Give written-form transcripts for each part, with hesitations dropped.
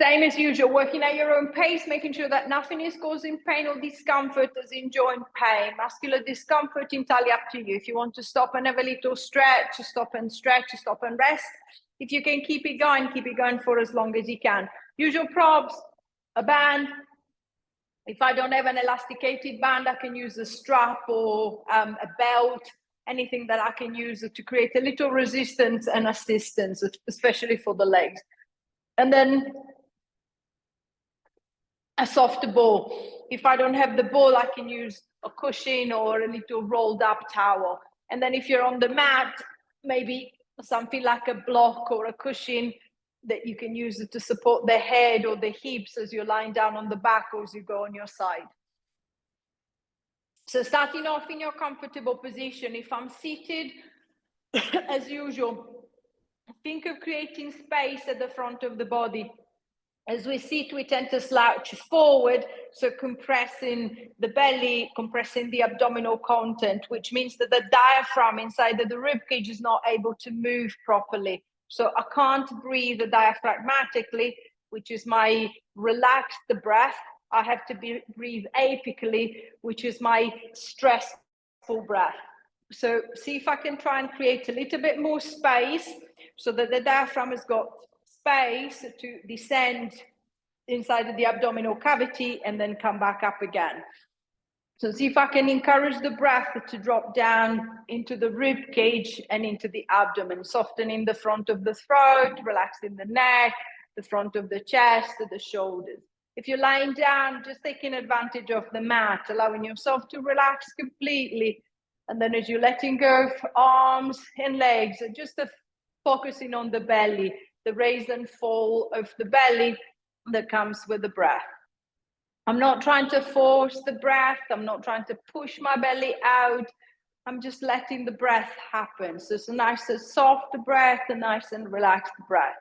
Same as usual, working at your own pace, making sure that nothing is causing pain or discomfort as in joint pain. Muscular discomfort, entirely up to you. If you want to stop and have a little stretch, stop and stretch, stop and rest. If you can keep it going for as long as you can. Usual props, a band. If I don't have an elasticated band, I can use a strap or a belt, anything that I can use to create a little resistance and assistance, especially for the legs. And then a soft ball. If I don't have the ball, I can use a cushion or a little rolled up towel. And then if you're on the mat, maybe something like a block or a cushion that you can use to support the head or the hips as you're lying down on the back or as you go on your side. So starting off in your comfortable position, if I'm seated, as usual, think of creating space at the front of the body. As we sit, we tend to slouch forward, so compressing the belly, compressing the abdominal content, which means that the diaphragm inside of the ribcage is not able to move properly. So I can't breathe diaphragmatically, which is my relaxed breath. I have to breathe apically, which is my stressful breath. So see if I can try and create a little bit more space so that the diaphragm has got space to descend inside of the abdominal cavity and then come back up again. So see if I can encourage the breath to drop down into the rib cage and into the abdomen, softening the front of the throat, relaxing the neck, the front of the chest, the shoulders. If you're lying down, just taking advantage of the mat, allowing yourself to relax completely. And then as you're letting go of arms and legs, just focusing on the belly, the raise and fall of the belly that comes with the breath. I'm not trying to force the breath. I'm not trying to push my belly out. I'm just letting the breath happen. So it's a nice and soft breath, a nice and relaxed breath.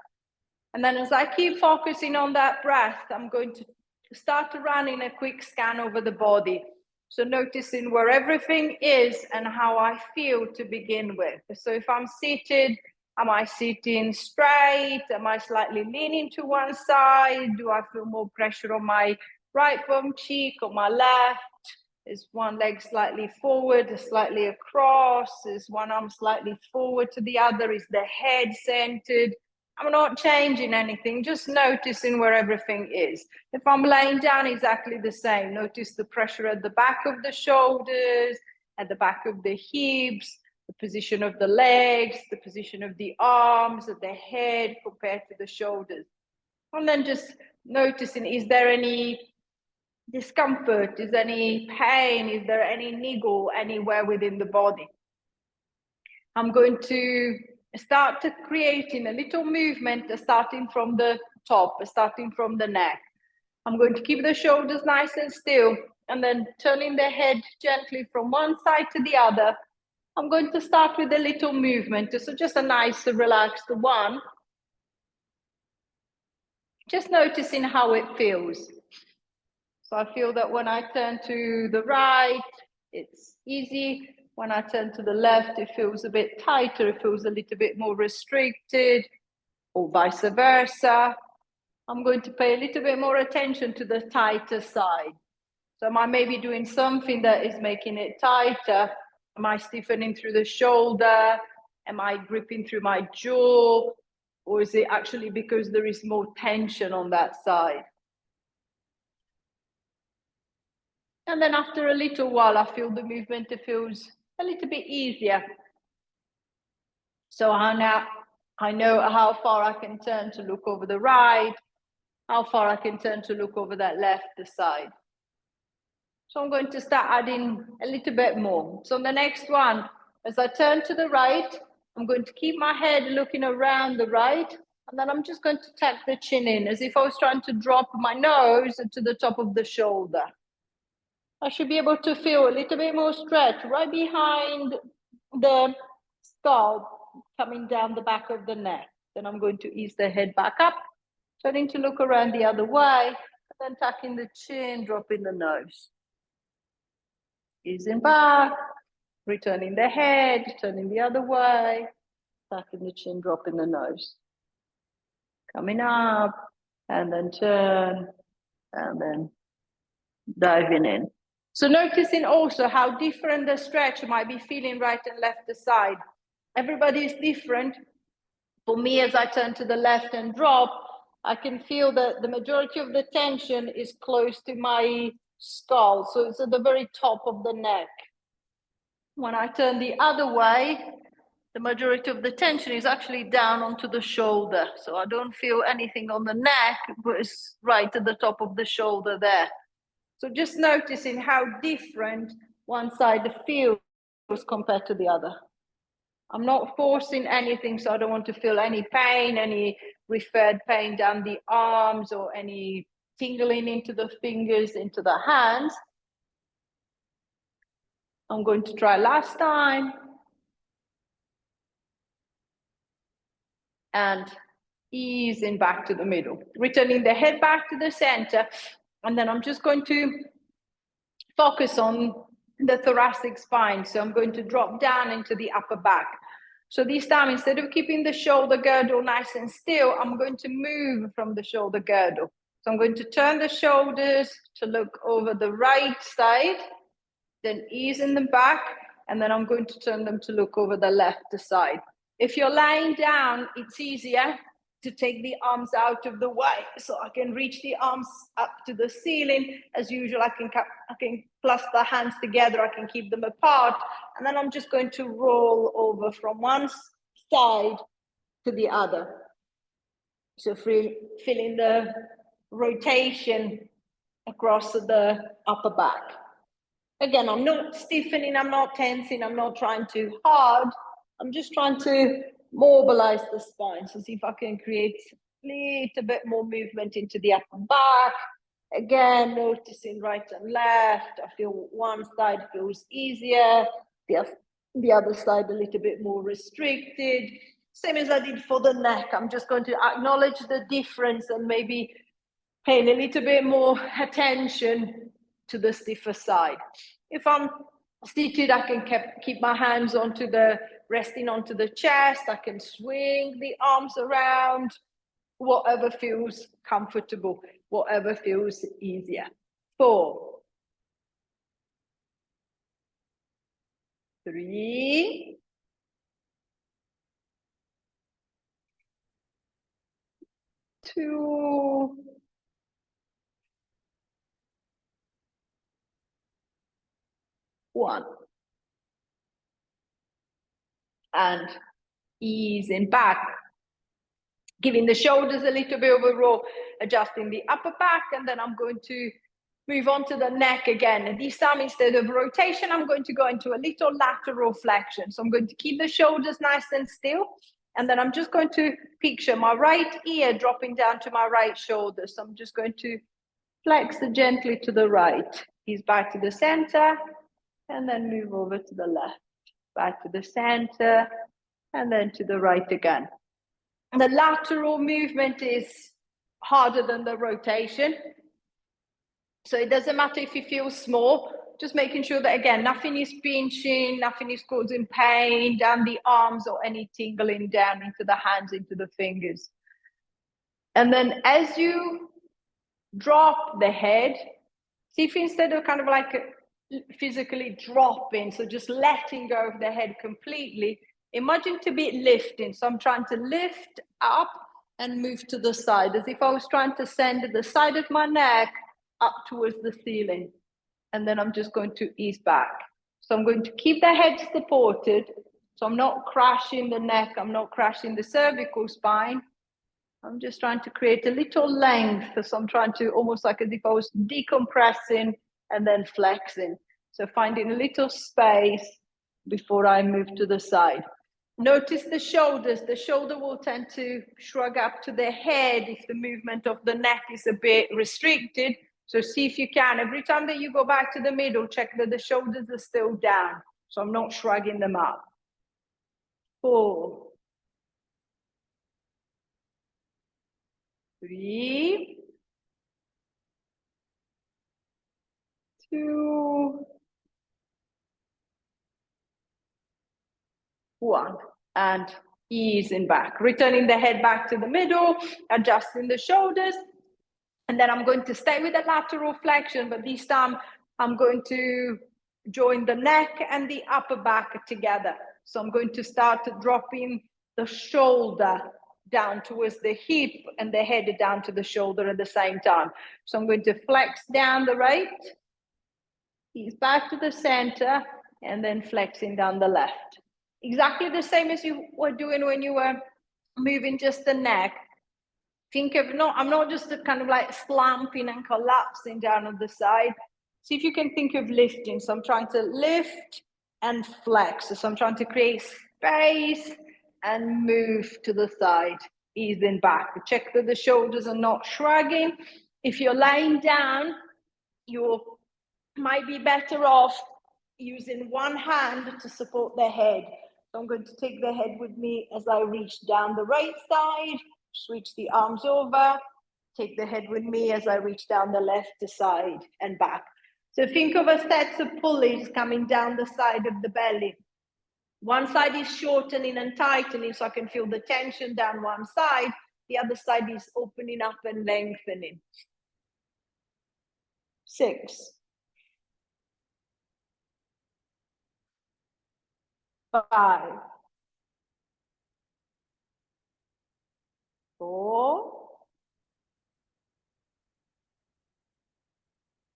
And then as I keep focusing on that breath, I'm going to start running a quick scan over the body. So noticing where everything is and how I feel to begin with. So if I'm seated, am I sitting straight? Am I slightly leaning to one side? Do I feel more pressure on my right bum cheek or my left? Is one leg slightly forward, slightly across? Is one arm slightly forward to the other? Is the head centered? I'm not changing anything, just noticing where everything is. If I'm laying down, exactly the same. Notice the pressure at the back of the shoulders, at the back of the hips, the position of the legs, the position of the arms, of the head compared to the shoulders. And then just noticing, is there any discomfort? Is there any pain? Is there any niggle anywhere within the body? I'm going to start creating a little movement starting from the top, starting from the neck. I'm going to keep the shoulders nice and still and then turning the head gently from one side to the other. I'm going to start with a little movement, so just a nice relaxed one. Just noticing how it feels. So I feel that when I turn to the right, it's easy. When I turn to the left, it feels a bit tighter, it feels a little bit more restricted, or vice versa. I'm going to pay a little bit more attention to the tighter side. So am I maybe doing something that is making it tighter? Am I stiffening through the shoulder? Am I gripping through my jaw? Or is it actually because there is more tension on that side? And then after a little while, I feel the movement, it feels a little bit easier. So I know how far I can turn to look over the right, how far I can turn to look over that left side. So I'm going to start adding a little bit more. So on the next one, as I turn to the right, I'm going to keep my head looking around the right, and then I'm just going to tuck the chin in as if I was trying to drop my nose to the top of the shoulder. I should be able to feel a little bit more stretch right behind the scalp coming down the back of the neck. Then I'm going to ease the head back up, turning to look around the other way, and then tucking the chin, dropping the nose. Easing back, returning the head, turning the other way, tucking the chin, dropping the nose. Coming up, and then turn, and then diving in. So noticing also how different the stretch might be feeling right and left side. Everybody is different. For me, as I turn to the left and drop, I can feel that the majority of the tension is close to my skull. So it's at the very top of the neck. When I turn the other way, the majority of the tension is actually down onto the shoulder. So I don't feel anything on the neck, but it's right at the top of the shoulder there. So just noticing how different one side feels compared to the other. I'm not forcing anything, so I don't want to feel any pain, any referred pain down the arms or any tingling into the fingers, into the hands. I'm going to try last time. And easing back to the middle, returning the head back to the center. And then I'm just going to focus on the thoracic spine. So I'm going to drop down into the upper back. So this time, instead of keeping the shoulder girdle nice and still, I'm going to move from the shoulder girdle. So I'm going to turn the shoulders to look over the right side, then ease in the back, and then I'm going to turn them to look over the left side. If you're lying down, it's easier to take the arms out of the way, so I can reach the arms up to the ceiling. As usual, I can clasp the hands together, I can keep them apart, and then I'm just going to roll over from one side to the other. So feeling the rotation across the upper back. Again, I'm not stiffening, I'm not tensing, I'm not trying too hard. I'm just trying to mobilize the spine. So see if I can create a little bit more movement into the upper back. Again, noticing right and left. I feel one side feels easier, the other side a little bit more restricted. Same as I did for the neck. I'm just going to acknowledge the difference and maybe paying a little bit more attention to the stiffer side. If I'm seated, I can keep my hands resting onto the chest. I can swing the arms around, whatever feels comfortable, whatever feels easier. 4, 3, 2, 1. And easing back, giving the shoulders a little bit of a roll, adjusting the upper back, and then I'm going to move on to the neck again. And this time, instead of rotation, I'm going to go into a little lateral flexion. So I'm going to keep the shoulders nice and still, and then I'm just going to picture my right ear dropping down to my right shoulder. So I'm just going to flex gently to the right, ease back to the center, and then move over to the left, back to the center, and then to the right again. The lateral movement is harder than the rotation. So it doesn't matter if you feel small, just making sure that, again, nothing is pinching, nothing is causing pain down the arms or any tingling down into the hands, into the fingers. And then as you drop the head, see if instead of kind of like physically dropping, so just letting go of the head completely, imagine to be lifting. So I'm trying to lift up and move to the side, as if I was trying to send the side of my neck up towards the ceiling. And then I'm just going to ease back. So I'm going to keep the head supported. So I'm not crashing the neck, I'm not crashing the cervical spine. I'm just trying to create a little length. So I'm trying to almost like as if I was decompressing and then flexing. So finding a little space before I move to the side. Notice the shoulders. The shoulder will tend to shrug up to the head if the movement of the neck is a bit restricted. So see if you can, every time that you go back to the middle, check that the shoulders are still down. So I'm not shrugging them up. 4, 3, 2, 1. And easing back, returning the head back to the middle, adjusting the shoulders. And then I'm going to stay with the lateral flexion, but this time I'm going to join the neck and the upper back together. So I'm going to start dropping the shoulder down towards the hip and the head down to the shoulder at the same time. So I'm going to flex down the right, ease back to the center, and then flexing down the left. Exactly the same as you were doing when you were moving just the neck. Think of, no, I'm not just kind of like slumping and collapsing down on the side. See if you can think of lifting. So I'm trying to lift and flex. So I'm trying to create space and move to the side, easing back. Check that the shoulders are not shrugging. If you're lying down, you might be better off using one hand to support the head. So I'm going to take the head with me as I reach down the right side, switch the arms over, take the head with me as I reach down the left side and back. So think of a set of pulleys coming down the side of the belly. One side is shortening and tightening so I can feel the tension down one side. The other side is opening up and lengthening. 6, 5, 4,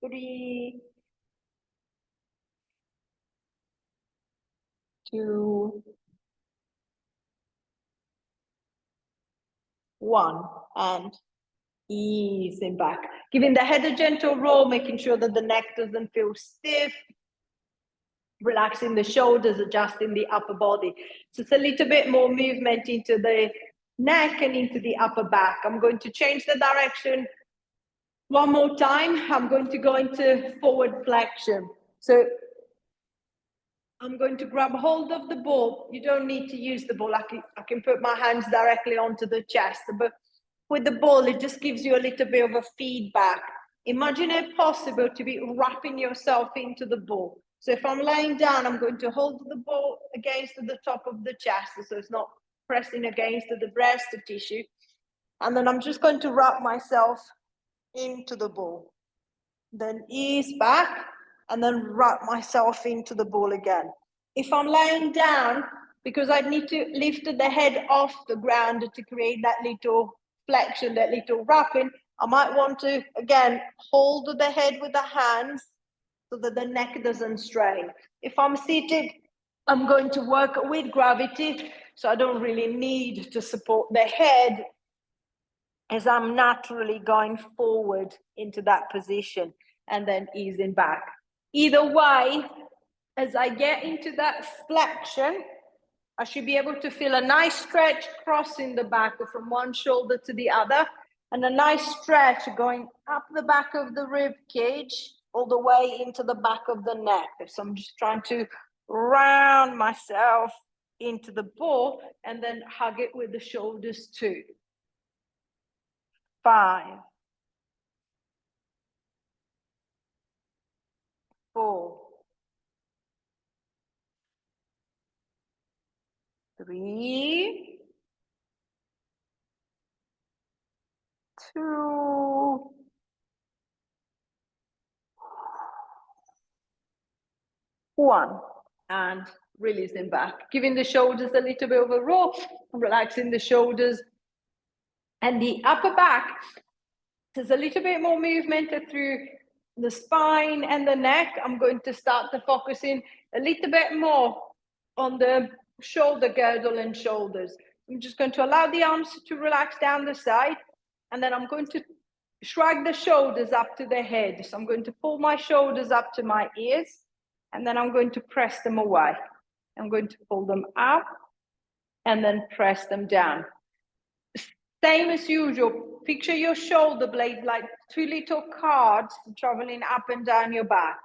3, 2, 1, and easing back. Giving the head a gentle roll, making sure that the neck doesn't feel stiff. Relaxing the shoulders, adjusting the upper body. So it's a little bit more movement into the neck and into the upper back. I'm going to change the direction one more time. I'm going to go into forward flexion. So I'm going to grab hold of the ball. You don't need to use the ball. I can put my hands directly onto the chest, but with the ball, it just gives you a little bit of a feedback. Imagine it possible to be wrapping yourself into the ball. So if I'm lying down, I'm going to hold the ball against the top of the chest, so it's not pressing against the breast tissue. And then I'm just going to wrap myself into the ball. Then ease back, and then wrap myself into the ball again. If I'm lying down, because I need to lift the head off the ground to create that little flexion, that little wrapping, I might want to, again, hold the head with the hands so that the neck doesn't strain. If I'm seated, I'm going to work with gravity, so I don't really need to support the head as I'm naturally going forward into that position and then easing back. Either way, as I get into that flexion, I should be able to feel a nice stretch crossing the back from one shoulder to the other, and a nice stretch going up the back of the rib cage all the way into the back of the neck. So I'm just trying to round myself into the ball and then hug it with the shoulders too. 5, 4, 3, 2, 1, and releasing back, giving the shoulders a little bit of a roll, relaxing the shoulders and the upper back. There's a little bit more movement through the spine and the neck. I'm going to start to focus in a little bit more on the shoulder girdle and shoulders. I'm just going to allow the arms to relax down the side, and then I'm going to shrug the shoulders up to the head. So I'm going to pull my shoulders up to my ears, and then I'm going to press them away. I'm going to pull them up and then press them down. Same as usual, picture your shoulder blade like 2 little cards traveling up and down your back.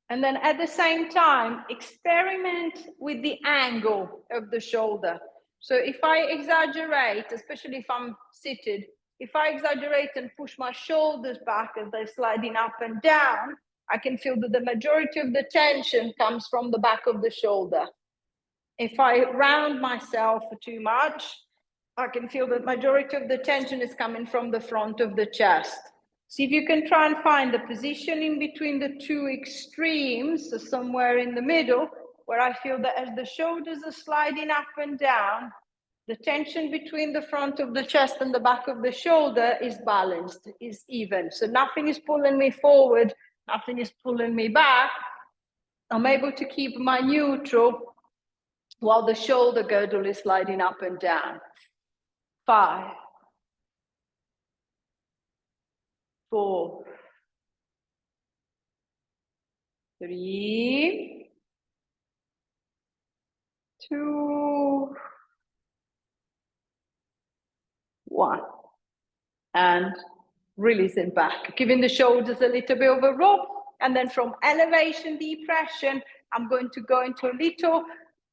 And then at the same time, experiment with the angle of the shoulder. So if I exaggerate, especially if I'm seated, if I exaggerate and push my shoulders back as they're sliding up and down, I can feel that the majority of the tension comes from the back of the shoulder. If I round myself too much, I can feel the majority of the tension is coming from the front of the chest. See if you can try and find the position in between the two extremes, so somewhere in the middle, where I feel that as the shoulders are sliding up and down, the tension between the front of the chest and the back of the shoulder is balanced, is even. So nothing is pulling me forward, nothing is pulling me back. I'm able to keep my neutral while the shoulder girdle is sliding up and down. 5, 4, 3, 2, 1. And releasing back, giving the shoulders a little bit of a roll. And then from elevation, depression, I'm going to go into a little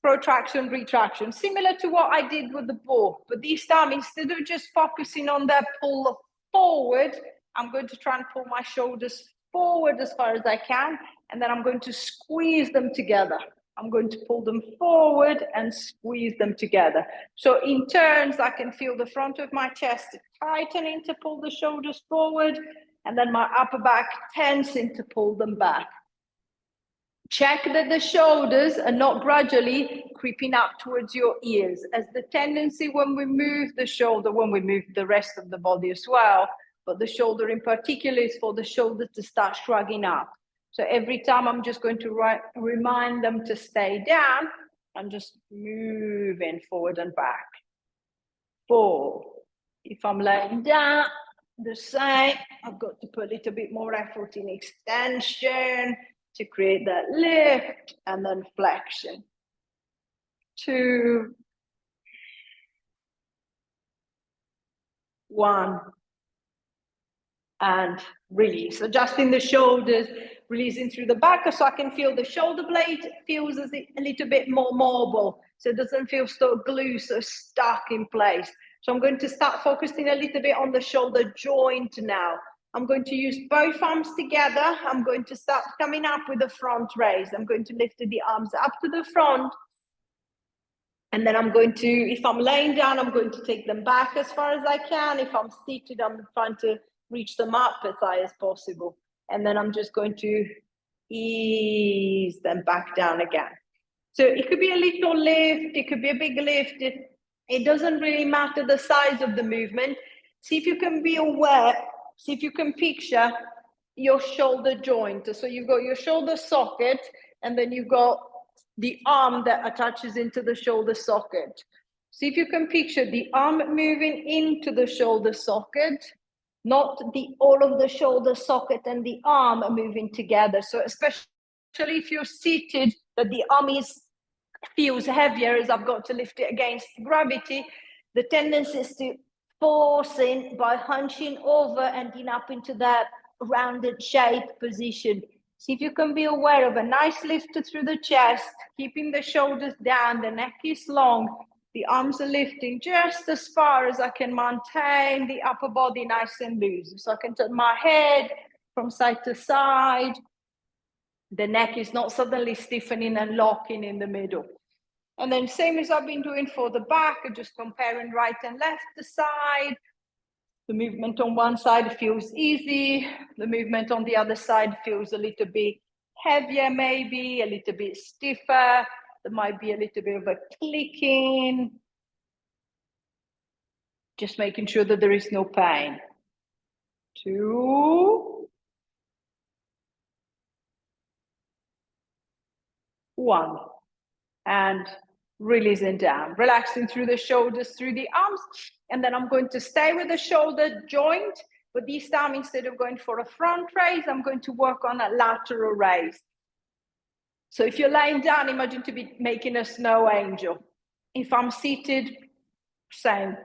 protraction, retraction, similar to what I did with the ball. But this time, instead of just focusing on that pull forward, I'm going to try and pull my shoulders forward as far as I can. And then I'm going to squeeze them together. I'm going to pull them forward and squeeze them together. So in turns, I can feel the front of my chest tightening to pull the shoulders forward, and then my upper back tensing to pull them back. Check that the shoulders are not gradually creeping up towards your ears, as the tendency when we move the shoulder, when we move the rest of the body as well, but the shoulder in particular is for the shoulder to start shrugging up. So every time I'm just going to remind them to stay down, I'm just moving forward and back. 4. If I'm laying down, the same. I've got to put a little bit more effort in extension to create that lift and then flexion. 2, 1. And release, adjusting the shoulders, releasing through the back so I can feel the shoulder blade feels a little bit more mobile, so it doesn't feel so glued, so stuck in place. So I'm going to start focusing a little bit on the shoulder joint now. I'm going to use both arms together. I'm going to start coming up with the front raise. I'm going to lift the arms up to the front. And then I'm going to, if I'm laying down, I'm going to take them back as far as I can. If I'm seated, I'm trying to reach them up as high as possible. And then I'm just going to ease them back down again. So it could be a little lift, it could be a big lift. It doesn't really matter the size of the movement. See if you can be aware, see if you can picture your shoulder joint. So you've got your shoulder socket, and then you've got the arm that attaches into the shoulder socket. See if you can picture the arm moving into the shoulder socket, not all of the shoulder socket and the arm are moving together. So especially if you're seated, that the arm feels heavier as I've got to lift it against gravity, the tendency is to force in by hunching over and in up into that rounded shape position. See if you can be aware of a nice lift through the chest, keeping the shoulders down, the neck is long, the arms are lifting just as far as I can maintain the upper body nice and loose. So I can turn my head from side to side. The neck is not suddenly stiffening and locking in the middle. And then same as I've been doing for the back, just comparing right and left side. The movement on one side feels easy. The movement on the other side feels a little bit heavier, maybe, a little bit stiffer. There might be a little bit of a clicking. Just making sure that there is no pain. 2, 1. And releasing down, relaxing through the shoulders, through the arms. And then I'm going to stay with the shoulder joint, but this time, instead of going for a front raise, I'm going to work on a lateral raise. So if you're lying down, imagine to be making a snow angel. If I'm seated, same.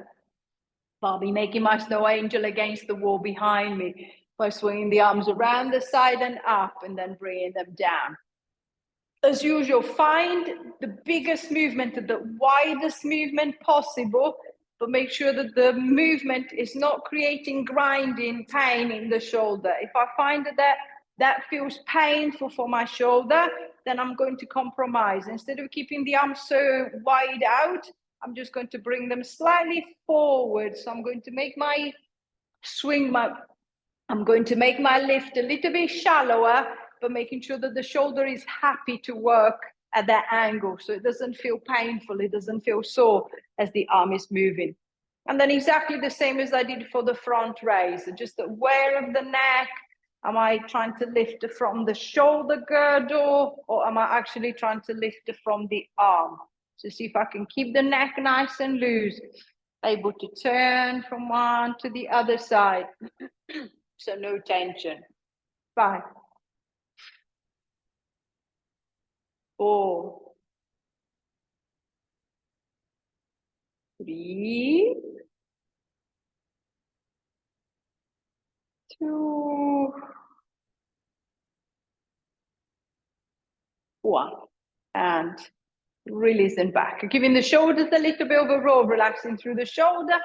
I'll be making my snow angel against the wall behind me by swinging the arms around the side and up, and then bringing them down. As usual, find the biggest movement, the widest movement possible, but make sure that the movement is not creating grinding pain in the shoulder. If I find that feels painful for my shoulder, then I'm going to compromise. Instead of keeping the arms so wide out, I'm just going to bring them slightly forward. So I'm going to make my I'm going to make my lift a little bit shallower, but making sure that the shoulder is happy to work at that angle. So it doesn't feel painful. It doesn't feel sore as the arm is moving. And then exactly the same as I did for the front raise, just aware of the neck. Am I trying to lift it from the shoulder girdle, or am I actually trying to lift it from the arm? So see if I can keep the neck nice and loose, able to turn from one to the other side. So no tension. 5, 4, 3, 2, 1. And releasing back. Giving the shoulders a little bit of a roll, relaxing through the shoulder.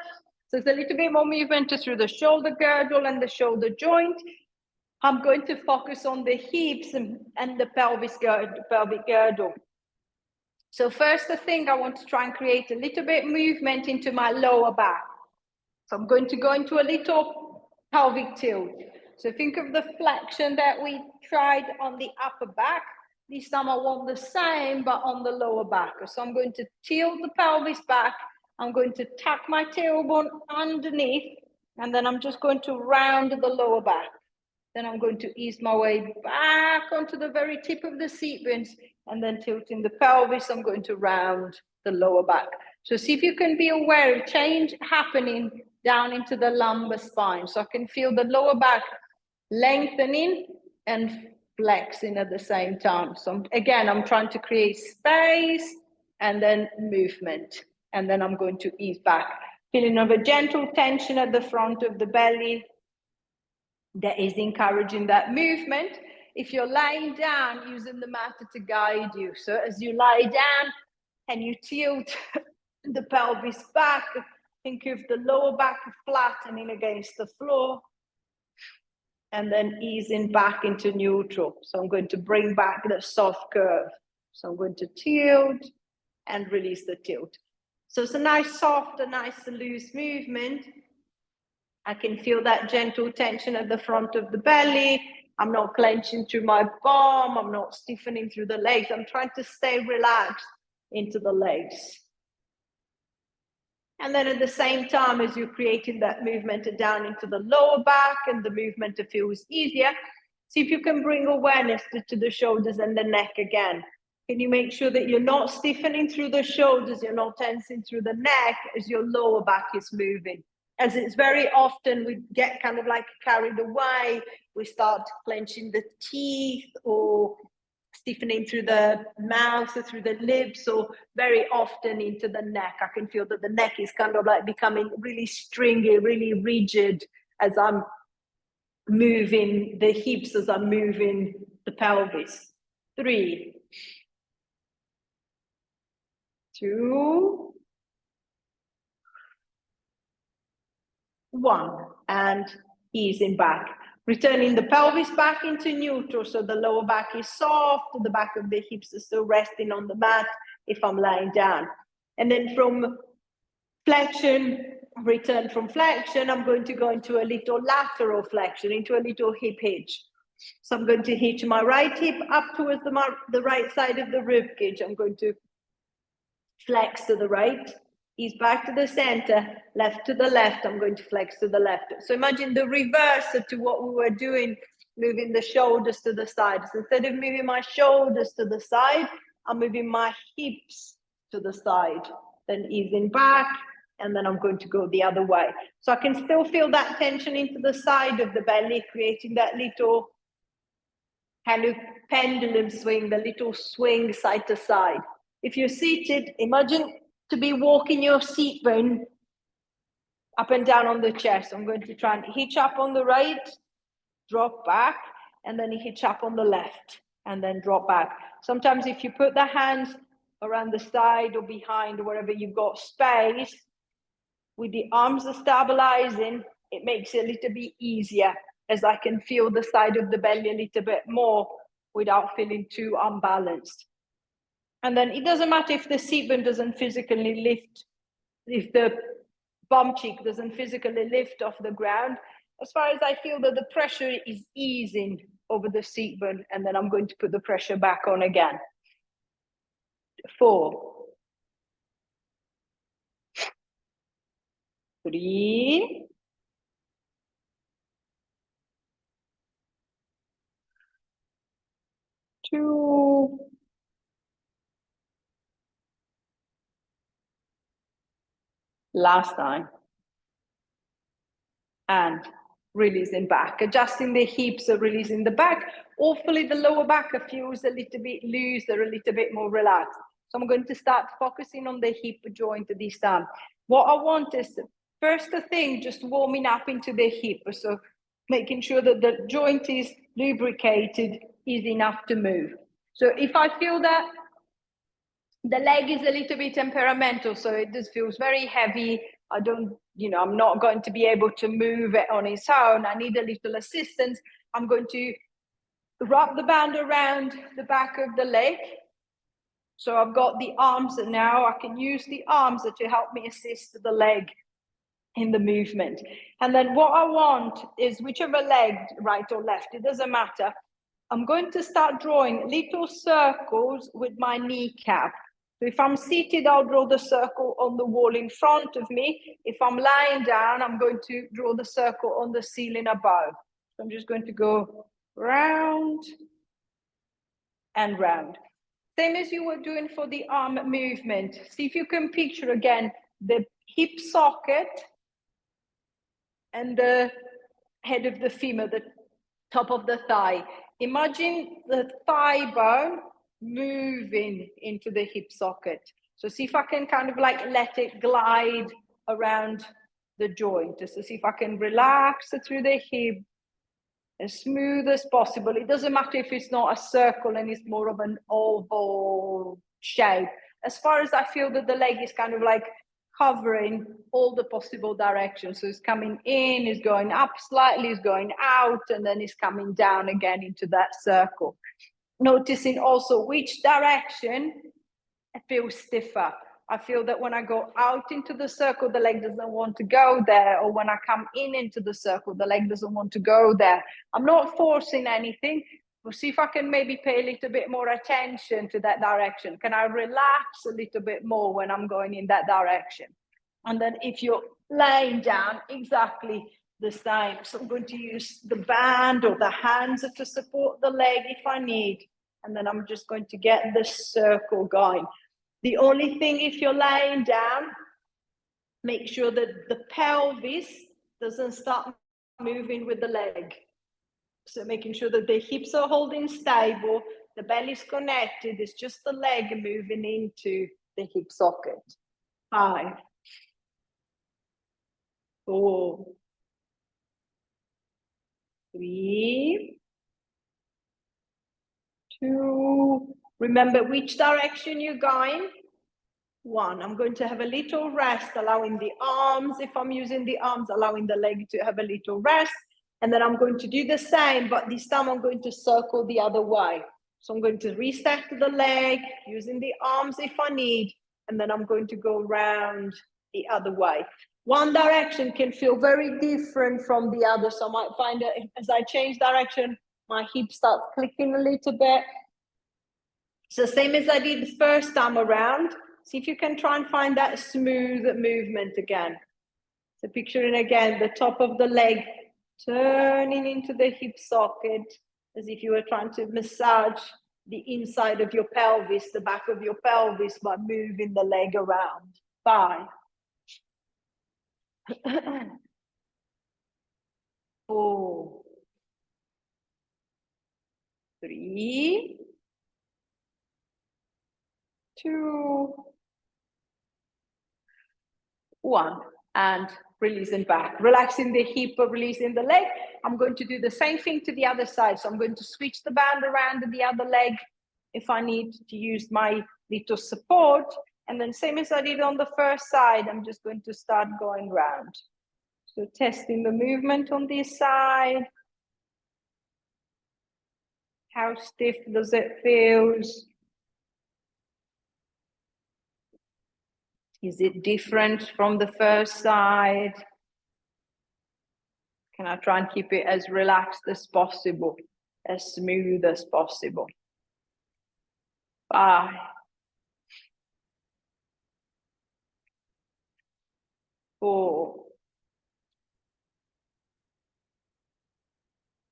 So it's a little bit more movement through the shoulder girdle and the shoulder joint. I'm going to focus on the hips and the pelvic girdle. So first thing, I want to try and create a little bit movement into my lower back. So I'm going to go into a little pelvic tilt. So think of the flexion that we tried on the upper back. This time I want the same, but on the lower back. So I'm going to tilt the pelvis back. I'm going to tuck my tailbone underneath, and then I'm just going to round the lower back. Then I'm going to ease my way back onto the very tip of the seat bones, and then tilting the pelvis, I'm going to round the lower back. So see if you can be aware of change happening down into the lumbar spine. So I can feel the lower back lengthening and flexing at the same time. So again, I'm trying to create space and then movement. And then I'm going to ease back. Feeling of a gentle tension at the front of the belly that is encouraging that movement. If you're lying down, using the mat to guide you. So as you lie down and you tilt the pelvis back, think of the lower back flattening against the floor, and then easing back into neutral. So I'm going to bring back the soft curve. So I'm going to tilt and release the tilt. So it's a nice soft, a nice loose movement. I can feel that gentle tension at the front of the belly. I'm not clenching through my bum. I'm not stiffening through the legs. I'm trying to stay relaxed into the legs. And then at the same time, as you're creating that movement down into the lower back and the movement feels easier, see if you can bring awareness to the shoulders and the neck again. Can you make sure that you're not stiffening through the shoulders, you're not tensing through the neck as your lower back is moving? As it's very often we get kind of like carried away, we start clenching the teeth or stiffening through the mouth or through the lips, or very often into the neck. I can feel that the neck is kind of like becoming really stringy, really rigid as I'm moving the hips, as I'm moving the pelvis. 3, 2, 1, and easing back. Returning the pelvis back into neutral, so the lower back is soft, the back of the hips is still resting on the mat if I'm lying down. And then from flexion, return from flexion, I'm going to go into a little lateral flexion, into a little hip hitch. So I'm going to hitch my right hip up towards the right side of the rib cage. I'm going to flex to the right, ease back to the center, left to the left. I'm going to flex to the left. So imagine the reverse to what we were doing, moving the shoulders to the side. So instead of moving my shoulders to the side, I'm moving my hips to the side, then easing back, and then I'm going to go the other way. So I can still feel that tension into the side of the belly, creating that little kind of pendulum swing, the little swing side to side. If you're seated, imagine to be walking your seat bone up and down on the chest. I'm going to try and hitch up on the right, drop back, and then hitch up on the left, and then drop back. Sometimes if you put the hands around the side or behind or wherever you've got space, with the arms stabilizing, it makes it a little bit easier, as I can feel the side of the belly a little bit more without feeling too unbalanced. And then it doesn't matter if the seat bone doesn't physically lift if the bum cheek doesn't physically lift off the ground, as far as I feel that the pressure is easing over the seat bone, and then I'm going to put the pressure back on again. 4, 3, 2, last time, and releasing back, adjusting the hips, releasing the back. Hopefully the lower back feels a little bit looser, a little bit more relaxed. So I'm going to start focusing on the hip joint this time. What I want is, first thing, just warming up into the hip. So making sure that the joint is lubricated, is enough to move. So if I feel that the leg is a little bit temperamental, so it just feels very heavy, I don't, I'm not going to be able to move it on its own, I need a little assistance, I'm going to wrap the band around the back of the leg. So I've got the arms, and now I can use the arms to help me assist the leg in the movement. And then what I want is, whichever leg, right or left, it doesn't matter, I'm going to start drawing little circles with my kneecap. So if I'm seated, I'll draw the circle on the wall in front of me. If I'm lying down, I'm going to draw the circle on the ceiling above. So I'm just going to go round and round. Same as you were doing for the arm movement. See if you can picture again the hip socket and the head of the femur, the top of the thigh. Imagine the thigh bone moving into the hip socket. So see if I can kind of like let it glide around the joint. So see if I can relax through the hip as smooth as possible. It doesn't matter if it's not a circle and it's more of an oval shape. As far as I feel that the leg is kind of like covering all the possible directions. So it's coming in, it's going up slightly, it's going out, and then it's coming down again into that circle. Noticing also which direction I feel stiffer. I feel that when I go out into the circle, the leg doesn't want to go there, or when I come in into the circle, the leg doesn't want to go there. I'm not forcing anything. We'll see if I can maybe pay a little bit more attention to that direction. Can I relax a little bit more when I'm going in that direction? And then if you're laying down, exactly the same. So I'm going to use the band or the hands to support the leg if I need. And then I'm just going to get the circle going. The only thing, if you're lying down, make sure that the pelvis doesn't start moving with the leg. So making sure that the hips are holding stable, the belly's connected, it's just the leg moving into the hip socket. 5, 4, 3, 2. Remember which direction you're going. 1. I'm going to have a little rest, allowing the arms, if I'm using the arms, allowing the leg to have a little rest. And then I'm going to do the same, but this time I'm going to circle the other way. So I'm going to reset the leg, using the arms if I need, and then I'm going to go round the other way. One direction can feel very different from the other. So I might find that as I change direction, my hip starts clicking a little bit. So same as I did the first time around, see if you can try and find that smooth movement again. So picturing again the top of the leg turning into the hip socket, as if you were trying to massage the inside of your pelvis, the back of your pelvis, by moving the leg around. 5, 4, 3, 2, 1, and releasing back, relaxing the hip, releasing the leg. I'm going to do the same thing to the other side. So I'm going to switch the band around the other leg if I need to use my little support. And then same as I did on the first side, I'm just going to start going round. So testing the movement on this side. How stiff does it feel? Is it different from the first side? Can I try and keep it as relaxed as possible, as smooth as possible? 5, 4,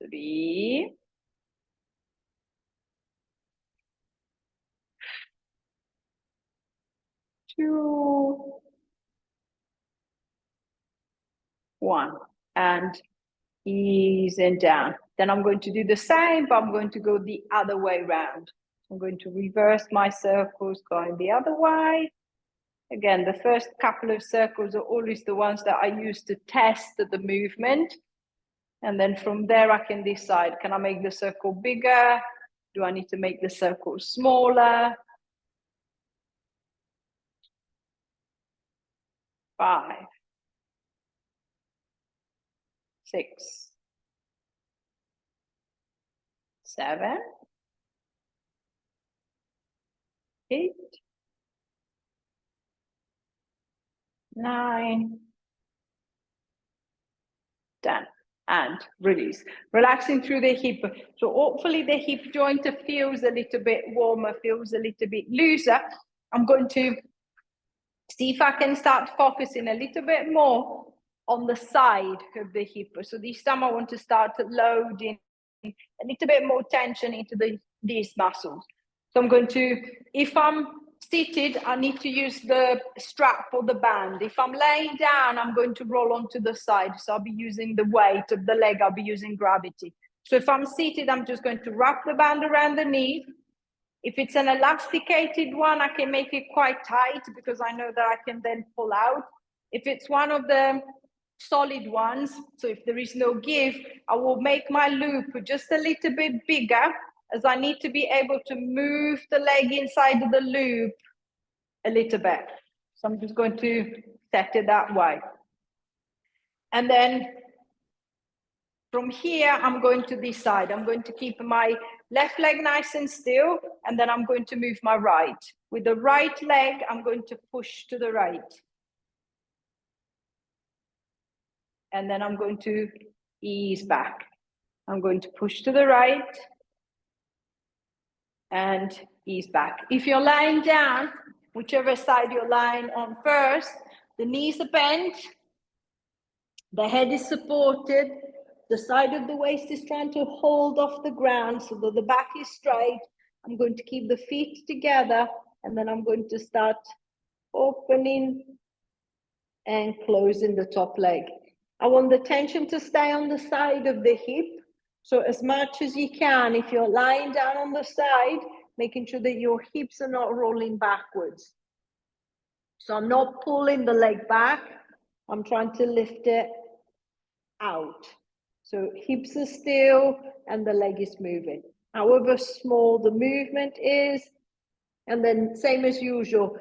3, 2, 1, and easing down. Then I'm going to do the same, but I'm going to go the other way around. I'm going to reverse my circles, going the other way. Again, the first couple of circles are always the ones that I use to test the movement. And then from there, I can decide, can I make the circle bigger? Do I need to make the circle smaller? 5, 6, 7, 8, 9, 10, and release. Relaxing through the hip. So hopefully the hip joint feels a little bit warmer, feels a little bit looser. I'm going to see if I can start focusing a little bit more on the side of the hip. So this time I want to start loading a little bit more tension into these muscles. So I'm going to, if I'm seated, I need to use the strap or the band. If I'm laying down, I'm going to roll onto the side. So I'll be using the weight of the leg, I'll be using gravity. So if I'm seated, I'm just going to wrap the band around the knee. If it's an elasticated one, I can make it quite tight because I know that I can then pull out. If it's one of the solid ones, so if there is no give, I will make my loop just a little bit bigger, as I need to be able to move the leg inside of the loop a little bit. So I'm just going to set it that way. And then from here, I'm going to this side. I'm going to keep my left leg nice and still, and then I'm going to move my right. With the right leg, I'm going to push to the right. And then I'm going to ease back. I'm going to push to the right and ease back. If you're lying down, whichever side you're lying on first, the knees are bent, the head is supported, the side of the waist is trying to hold off the ground so that the back is straight. I'm going to keep the feet together, and then I'm going to start opening and closing the top leg. I want the tension to stay on the side of the hip. So as much as you can, if you're lying down on the side, making sure that your hips are not rolling backwards. So I'm not pulling the leg back. I'm trying to lift it out. So hips are still and the leg is moving. However small the movement is, and then same as usual,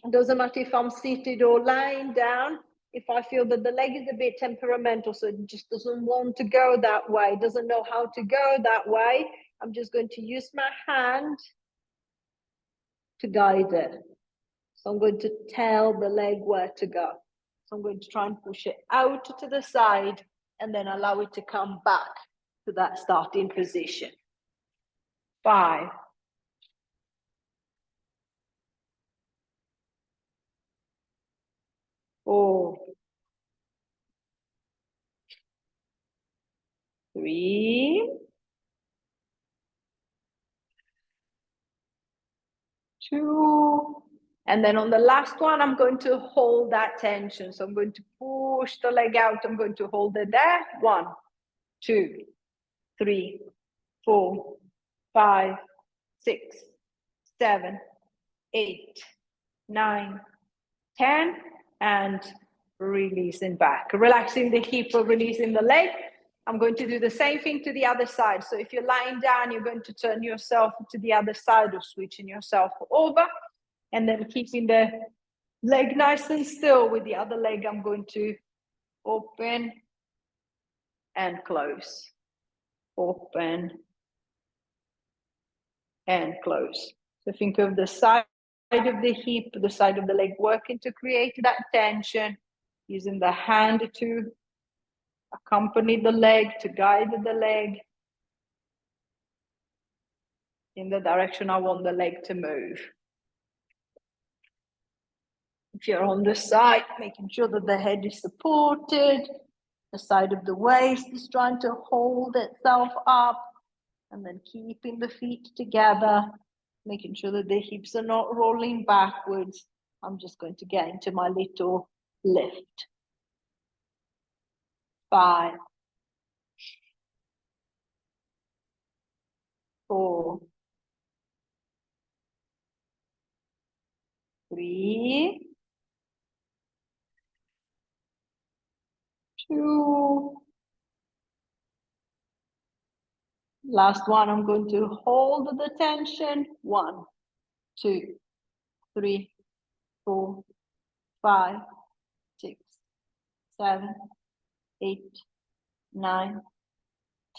it doesn't matter if I'm seated or lying down. If I feel that the leg is a bit temperamental, so it just doesn't want to go that way, doesn't know how to go that way, I'm just going to use my hand to guide it. So I'm going to tell the leg where to go. So I'm going to try and push it out to the side and then allow it to come back to that starting position. 5, 4, 3, 2, and then on the last one, I'm going to hold that tension. So I'm going to push the leg out. I'm going to hold it there. 1, 2, 3, 4, 5, 6, 7, 8, 9, 10, and releasing back. Relaxing the hip or releasing the leg. I'm going to do the same thing to the other side. So if you're lying down, you're going to turn yourself to the other side or switching yourself over. And then keeping the leg nice and still. With the other leg, I'm going to open and close. Open and close. So think of the side Side of the hip, the side of the leg, working to create that tension, using the hand to accompany the leg, to guide the leg in the direction I want the leg to move. If you're on the side, making sure that the head is supported, the side of the waist is trying to hold itself up, and then keeping the feet together, making sure that the hips are not rolling backwards. I'm just going to get into my little lift. 5, 4, 3, 2. Last one, I'm going to hold the tension. 1, 2, 3, 4, 5, 6, 7, 8, 9,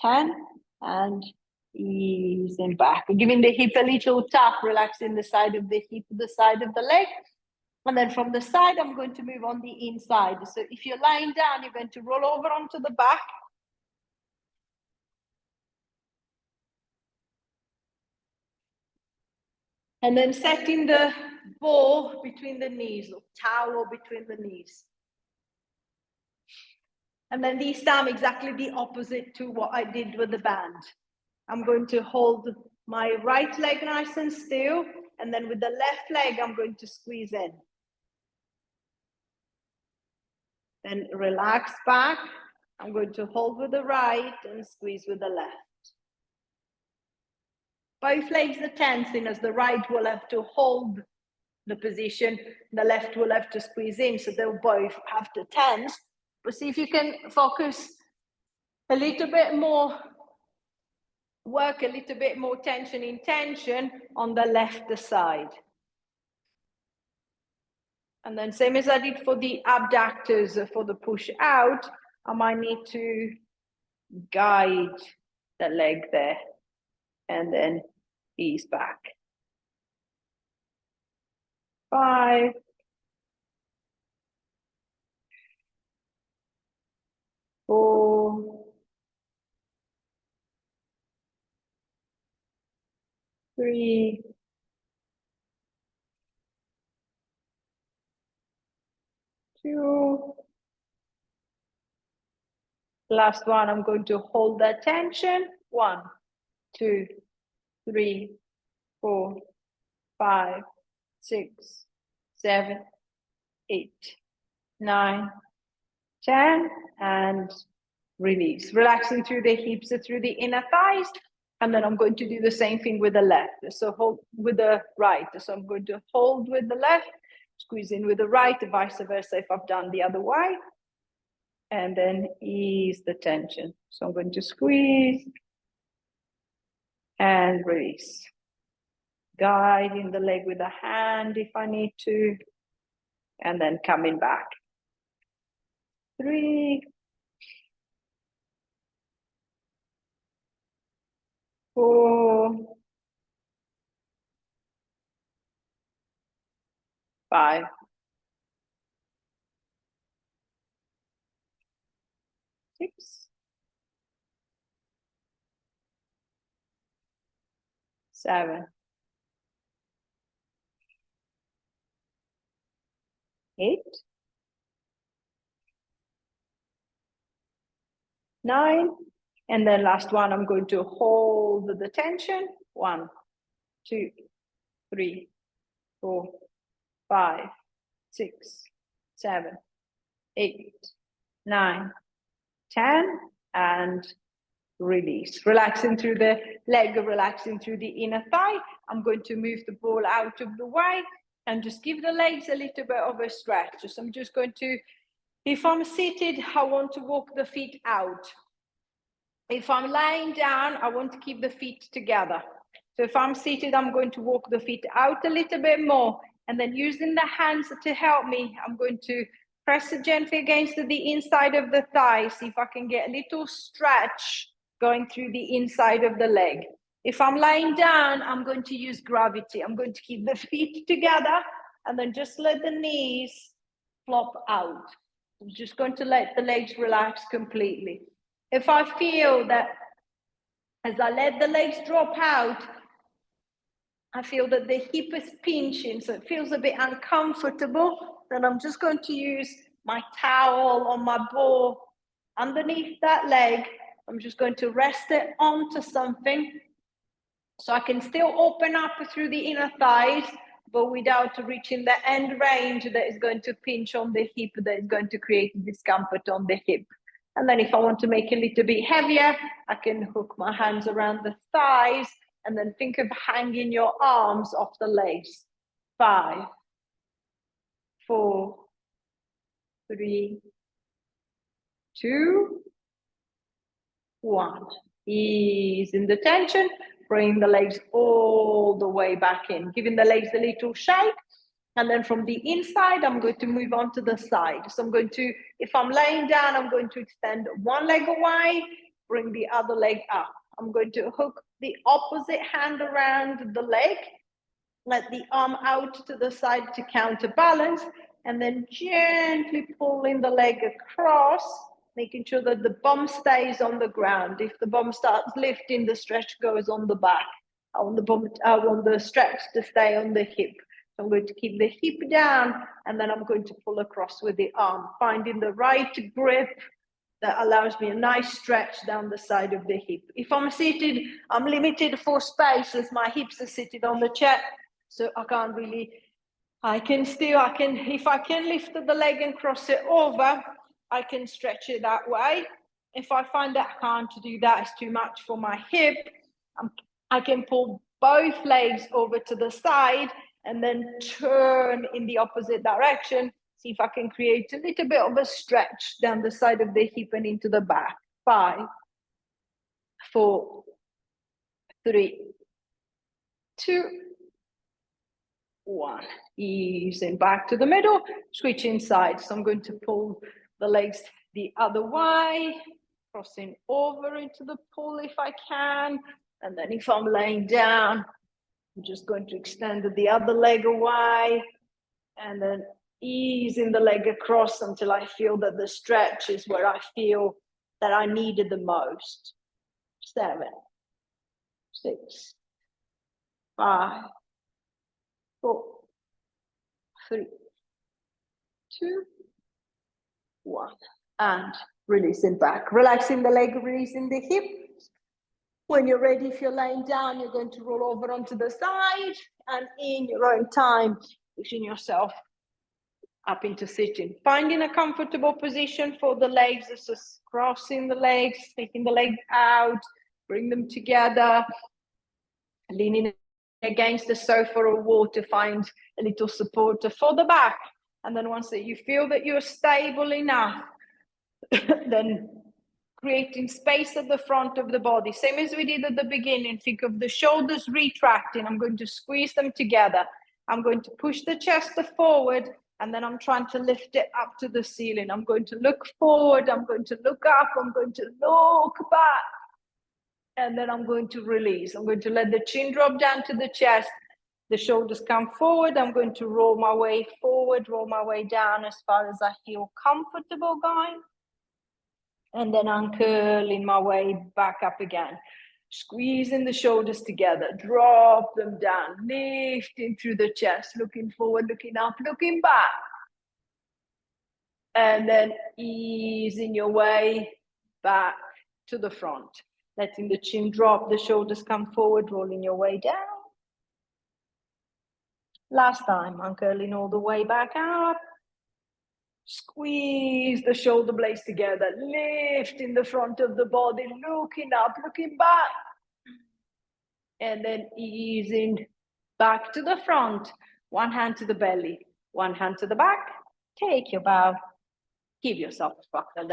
10, and easing back. Giving the hip a little tap, relaxing the side of the hip, the side of the leg. And then from the side, I'm going to move on the inside. So if you're lying down, you're going to roll over onto the back. And then setting the ball between the knees, or towel between the knees. And then this time, exactly the opposite to what I did with the band. I'm going to hold my right leg nice and still, and then with the left leg, I'm going to squeeze in. Then relax back. I'm going to hold with the right and squeeze with the left. Both legs are tensing, as the right will have to hold the position, the left will have to squeeze in, so they'll both have to tense. But see if you can focus a little bit more, work a little bit more tension in tension on the left side. And then same as I did for the abductors, for the push out, I might need to guide the leg there and then ease back. 5, 4, 3, 2. Last one, I'm going to hold that tension. 1, 2, 3, 4, 5, 6, 7, 8, 9, 10, and release. Relaxing through the hips, through the inner thighs, and then I'm going to do the same thing with the left. So hold with the right. So I'm going to hold with the left, squeeze in with the right, vice versa if I've done the other way, and then ease the tension. So I'm going to squeeze and release. Guiding the leg with a hand if I need to, and then coming back. 3, 4, 5, 6, 7, 8, 9, and then last one, I'm going to hold the tension. 1, 2, 3, 4, 5, 6, 7, 8, 9, 10, and release. Relaxing through the leg, relaxing through the inner thigh. I'm going to move the ball out of the way and just give the legs a little bit of a stretch. So I'm just going to, if I'm seated, I want to walk the feet out. If I'm lying down, I want to keep the feet together. So if I'm seated, I'm going to walk the feet out a little bit more, and then using the hands to help me, I'm going to press it gently against the inside of the thigh, see if I can get a little stretch going through the inside of the leg. If I'm laying down, I'm going to use gravity. I'm going to keep the feet together and then just let the knees flop out. I'm just going to let the legs relax completely. If I feel that as I let the legs drop out, I feel that the hip is pinching, so it feels a bit uncomfortable, then I'm just going to use my towel or my ball underneath that leg. I'm just going to rest it onto something so I can still open up through the inner thighs, but without reaching the end range that is going to pinch on the hip, that is going to create discomfort on the hip. And then if I want to make it a little bit heavier, I can hook my hands around the thighs and then think of hanging your arms off the legs. 5, 4, 3, 2, 1. Ease in the tension. Bring the legs all the way back in, giving the legs a little shake. And then from the inside, I'm going to move on to the side. So I'm going to, if I'm laying down, I'm going to extend one leg away, bring the other leg up. I'm going to hook the opposite hand around the leg, let the arm out to the side to counterbalance, and then gently pulling the leg across, making sure that the bum stays on the ground. If the bum starts lifting, the stretch goes on the back. I want the stretch to stay on the hip. So I'm going to keep the hip down, and then I'm going to pull across with the arm, finding the right grip that allows me a nice stretch down the side of the hip. If I'm seated, I'm limited for space as my hips are seated on the chair, so I can't really, if I can lift the leg and cross it over, I can stretch it that way. If I find that I can't do that, it's too much for my hip, I can pull both legs over to the side and then turn in the opposite direction. See if I can create a little bit of a stretch down the side of the hip and into the back. 5, 4, 3, 2, 1. Easing back to the middle, switching sides. So I'm going to pull the legs the other way, crossing over into the pull if I can. And then if I'm laying down, I'm just going to extend the other leg away and then easing the leg across until I feel that the stretch is where I feel that I need it the most. 7, 6, 5, 4, 3, 2, 1. And releasing back. Relaxing the leg, releasing the hip. When you're ready, if you're laying down, you're going to roll over onto the side and in your own time, pushing yourself up into sitting. Finding a comfortable position for the legs, just crossing the legs, taking the leg out, bring them together, leaning against the sofa or wall to find a little support for the back. And then once that you feel that you're stable enough, then creating space at the front of the body. Same as we did at the beginning. Think of the shoulders retracting. I'm going to squeeze them together. I'm going to push the chest forward, and then I'm trying to lift it up to the ceiling. I'm going to look forward. I'm going to look up. I'm going to look back. And then I'm going to release. I'm going to let the chin drop down to the chest. The shoulders come forward. I'm going to roll my way forward, roll my way down as far as I feel comfortable going. And then I'm curling my way back up again. Squeezing the shoulders together, drop them down, lifting through the chest, looking forward, looking up, looking back. And then easing your way back to the front. Letting the chin drop, the shoulders come forward, rolling your way down. Last time, I'm curling all the way back up. Squeeze the shoulder blades together, lifting the front of the body, looking up, looking back. And then easing back to the front. One hand to the belly, one hand to the back. Take your bow. Give yourself a sparkle.